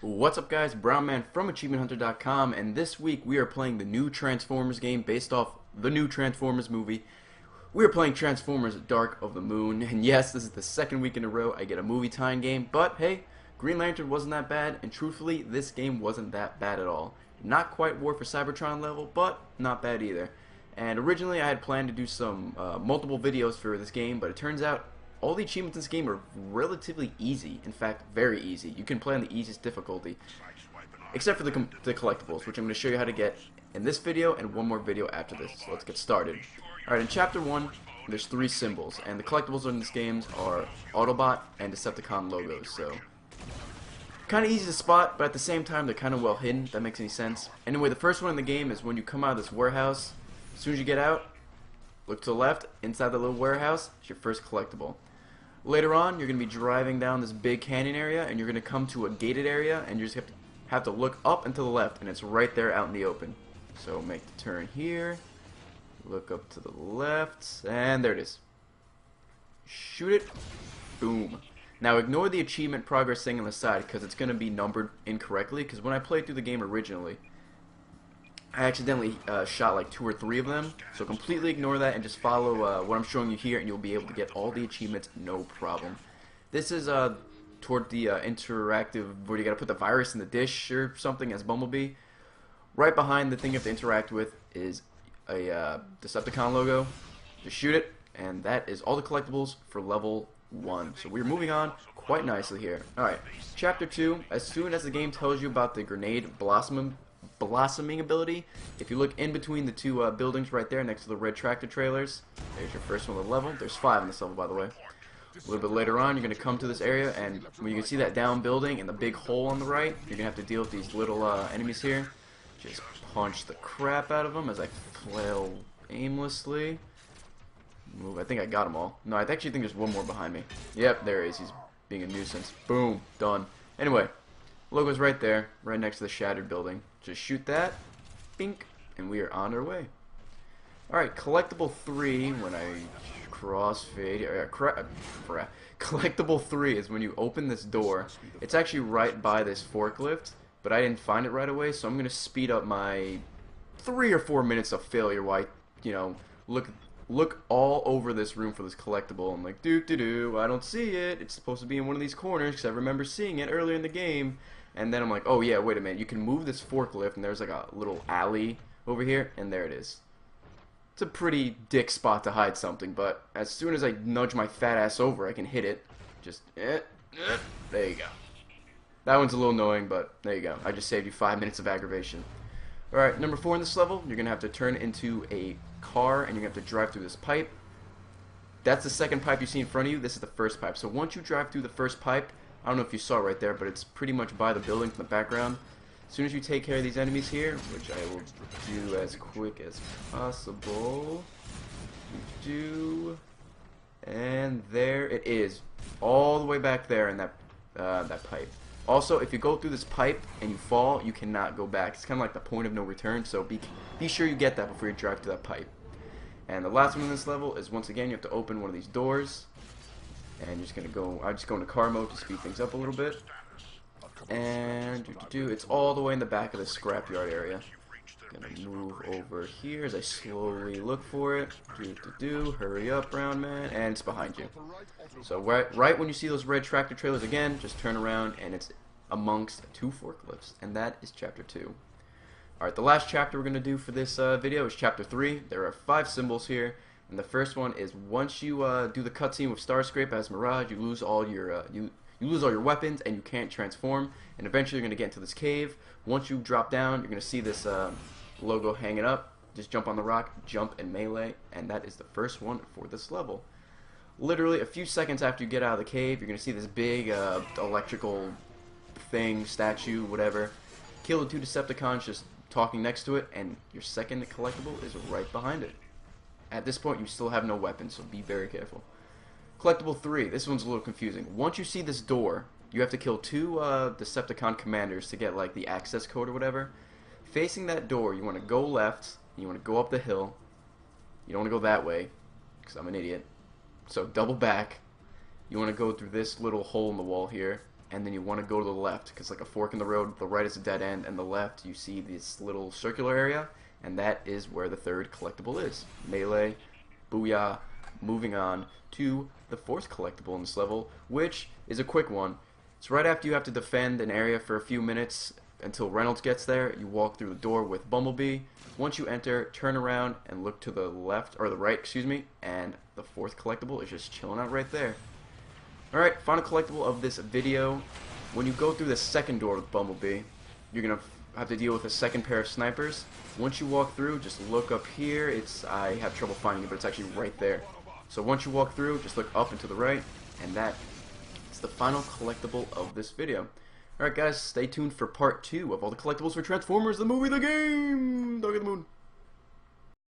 What's up guys, Brownman from AchievementHunter.com, and this week we are playing the new Transformers game based off the new Transformers movie. We are playing Transformers Dark of the Moon, and yes, this is the second week in a row I get a movie tie-in game, but hey, Green Lantern wasn't that bad, and truthfully, this game wasn't that bad at all. Not quite War for Cybertron level, but not bad either. And originally I had planned to do some multiple videos for this game, but it turns out all the achievements in this game are relatively easy. In fact, very easy. You can play on the easiest difficulty, except for the collectibles, which I'm going to show you how to get in this video and one more video after this. So let's get started. Alright, in Chapter 1, there's 3 symbols, and the collectibles in this game are Autobot and Decepticon logos, so kind of easy to spot, but at the same time, they're kind of well hidden, if that makes any sense. Anyway, the first one in the game is when you come out of this warehouse. As soon as you get out, look to the left, inside the little warehouse, it's your first collectible. Later on, you're going to be driving down this big canyon area, and you're going to come to a gated area, and you just have to look up and to the left, and it's right there out in the open. So make the turn here, look up to the left, and there it is. Shoot it, boom. Now ignore the achievement progress thing on the side, because it's going to be numbered incorrectly, because when I played through the game originally, I accidentally shot like 2 or 3 of them, so completely ignore that and just follow what I'm showing you here, and you'll be able to get all the achievements no problem. This is toward the interactive, where you gotta put the virus in the dish or something as Bumblebee. Right behind the thing you have to interact with is a Decepticon logo. Just shoot it, and that is all the collectibles for level 1. So we're moving on quite nicely here. Alright, Chapter 2, as soon as the game tells you about the grenade blossoming ability, if you look in between the 2 buildings right there next to the red tractor trailers, there's your first one of the level. There's 5 in this level, by the way. A little bit later on, you're going to come to this area, and when you can see that down building and the big hole on the right, you're going to have to deal with these little enemies here. Just punch the crap out of them as I flail aimlessly. Move. I think I got them all. No, I actually think there's one more behind me. Yep, there he is. He's being a nuisance. Boom. Done. Anyway, logo's right there, right next to the shattered building. Just shoot that, bink, and we are on our way. Alright, collectible 3, when I crossfade, collectible 3 is when you open this door. It's actually right by this forklift, but I didn't find it right away, so I'm going to speed up my 3 or 4 minutes of failure while I, look all over this room for this collectible. I'm like, I don't see it. It's supposed to be in one of these corners, because I remember seeing it earlier in the game. And then I'm like, oh yeah, wait a minute, you can move this forklift, and there's like a little alley over here, and there it is. It's a pretty dick spot to hide something, but as soon as I nudge my fat ass over, I can hit it. Just, there you go. That one's a little annoying, but there you go. I just saved you 5 minutes of aggravation. Alright, number 4 in this level, you're going to have to turn into a car, and you're going to have to drive through this pipe. That's the second pipe you see in front of you. This is the first pipe. So once you drive through the first pipe, I don't know if you saw right there, but it's pretty much by the building in the background. As soon as you take care of these enemies here, which I will do as quick as possible, and there it is, all the way back there in that pipe. Also, if you go through this pipe and you fall, you cannot go back. It's kind of like the point of no return, so be sure you get that before you drive through that pipe. And the last one in this level is, once again, you have to open one of these doors. And you're just gonna go. I just go into car mode to speed things up a little bit. And it's all the way in the back of the scrapyard area. Gonna move over here as I slowly look for it. Hurry up, brown man, and it's behind you. So right when you see those red tractor trailers again, just turn around, and it's amongst 2 forklifts, and that is Chapter 2. All right, the last chapter we're gonna do for this video is Chapter 3. There are 5 symbols here. And the first one is, once you do the cutscene with Starscrape as Mirage, you lose all your you lose all your weapons, and you can't transform. And eventually, you're gonna get into this cave. Once you drop down, you're gonna see this logo hanging up. Just jump on the rock, jump, and melee, and that is the first one for this level. Literally, a few seconds after you get out of the cave, you're gonna see this big electrical thing, statue, whatever. Kill the 2 Decepticons just talking next to it, and your second collectible is right behind it. At this point, you still have no weapons, so be very careful. Collectible 3. This one's a little confusing. Once you see this door, you have to kill 2 Decepticon commanders to get like the access code or whatever. Facing that door, you want to go left, and you want to go up the hill. You don't want to go that way, because I'm an idiot. So double back. You want to go through this little hole in the wall here. and then you want to go to the left because like a fork in the road, the right is a dead end, and the left you see this little circular area, and that is where the third collectible is. Melee, booyah. Moving on to the fourth collectible in this level, which is a quick one. It's right after you have to defend an area for a few minutes until Reynolds gets there. You walk through the door with Bumblebee. Once you enter, turn around and look to the left, or the right, excuse me, and the fourth collectible is just chilling out right there. Alright, final collectible of this video. When you go through the second door with Bumblebee, you're going to have to deal with a second pair of snipers. Once you walk through, just look up here. I have trouble finding it, but it's actually right there. So once you walk through, just look up and to the right, and that is the final collectible of this video. Alright guys, stay tuned for part 2 of all the collectibles for Transformers, the movie, the game! Dark of the Moon.